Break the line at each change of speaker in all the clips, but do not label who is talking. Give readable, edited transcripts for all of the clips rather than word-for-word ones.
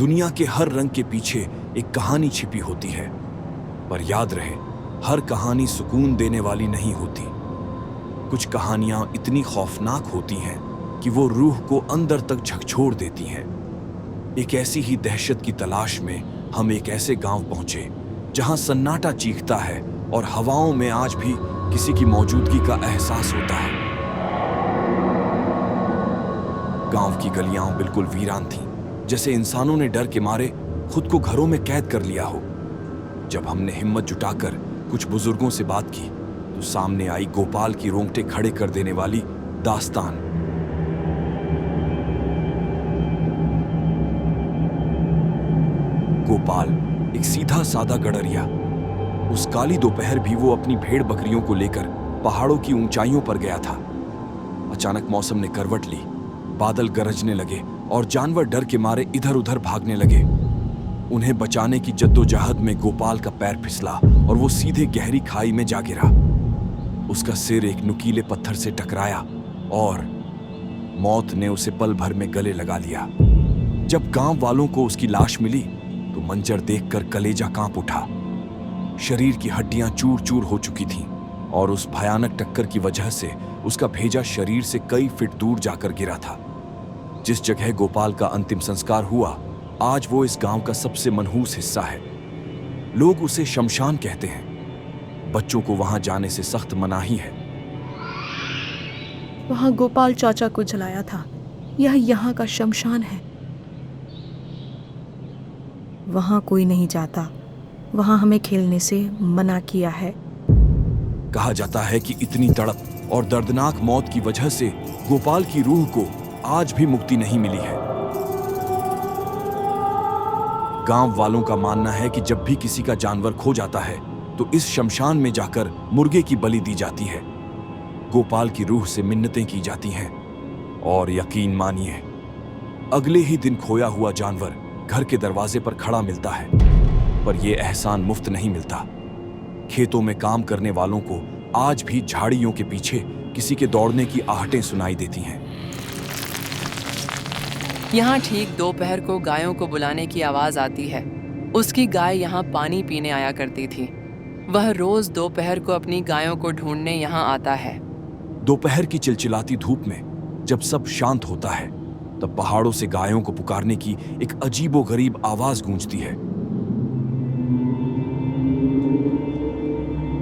दुनिया के हर रंग के पीछे एक कहानी छिपी होती है, पर याद रहे, हर कहानी सुकून देने वाली नहीं होती। कुछ कहानियां इतनी खौफनाक होती हैं कि वो रूह को अंदर तक झकझोर देती हैं। एक ऐसी ही दहशत की तलाश में हम एक ऐसे गांव पहुंचे जहां सन्नाटा चीखता है और हवाओं में आज भी किसी की मौजूदगी का एहसास होता है। गांव की गलियां बिल्कुल वीरान थीं, जैसे इंसानों ने डर के मारे खुद को घरों में कैद कर लिया हो। जब हमने हिम्मत जुटाकर कुछ बुजुर्गों से बात की तो सामने आई गोपाल की रोंगटे खड़े कर देने वाली दास्तान। गोपाल एक सीधा सादा गडरिया। उस काली दोपहर भी वो अपनी भेड़ बकरियों को लेकर पहाड़ों की ऊंचाइयों पर गया था। अचानक मौसम ने करवट ली, बादल गरजने लगे और जानवर डर के मारे इधर उधर भागने लगे। उन्हें बचाने की जद्दोजहद में गोपाल का पैर फिसला और वो सीधे गहरी खाई में जा गिरा। उसका सिर एक नुकीले पत्थर से टकराया और मौत ने उसे पल भर में गले लगा लिया। जब गांव वालों को उसकी लाश मिली तो मंजर देखकर कलेजा कांप उठा। शरीर की हड्डियां चूर चूर हो चुकी थीं और उस भयानक टक्कर की वजह से उसका भेजा शरीर से कई फीट दूर जाकर गिरा था। जिस जगह गोपाल का अंतिम संस्कार हुआ, आज वो इस गांव का सबसे मनहूस हिस्सा है। लोग उसे शमशान कहते हैं। बच्चों को वहां जाने से सख्त मनाही है।
वहां गोपाल चाचा को जलाया था। यह यहाँ का शमशान है। वहां कोई नहीं जाता। वहां हमें खेलने से मना किया है।
कहा जाता है कि इतनी तड़प और दर्दनाक मौत की वजह से गोपाल की रूह को आज भी मुक्ति नहीं मिली है। गांव वालों का मानना है कि जब भी किसी का जानवर खो जाता है तो इस शमशान में जाकर मुर्गे की बलि दी जाती है। गोपाल की रूह से मिन्नतें की जाती हैं और यकीन मानिए, अगले ही दिन खोया हुआ जानवर घर के दरवाजे पर खड़ा मिलता है। पर यह एहसान मुफ्त नहीं मिलता। खेतों में काम करने वालों को आज भी झाड़ियों के पीछे किसी के दौड़ने की आहटें सुनाई देती हैं।
यहाँ ठीक दोपहर को गायों को बुलाने की आवाज आती है। उसकी गाय यहाँ पानी पीने आया करती थी। वह रोज दोपहर को अपनी गायों को ढूंढने यहाँ आता है।
दोपहर की चिलचिलाती धूप में जब सब शांत होता है, तब पहाड़ों से गायों को पुकारने की एक अजीबोगरीब आवाज गूंजती है।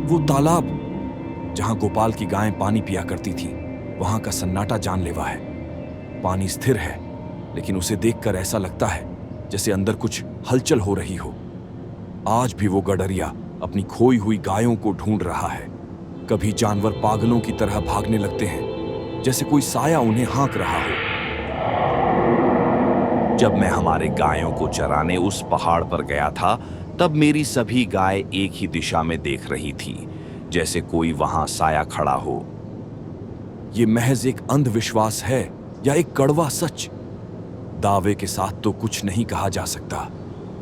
वो तालाब जहां गोपाल की गायें पानी पिया करती थीं, वहां का सन्नाटा जानलेवा है। पानी स्थिर है, लेकिन उसे देखकर ऐसा लगता है जैसे अंदर कुछ हलचल हो रही हो। आज भी वो गडरिया अपनी खोई हुई गायों को ढूंढ रहा है। कभी जानवर पागलों की तरह भागने लगते हैं, जैसे कोई साया उन्हें हाँक रहा हो।
जब मैं हमारे गायों को चराने उस पहाड़ पर गया था, तब मेरी सभी गाय एक ही दिशा में देख रही थी, जैसे कोई वहां साया खड़ा हो।
ये महज एक अंधविश्वास है या एक कड़वा सच? दावे के साथ तो कुछ नहीं कहा जा सकता,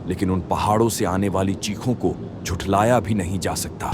लेकिन उन पहाड़ों से आने वाली चीखों को झुठलाया भी नहीं जा सकता।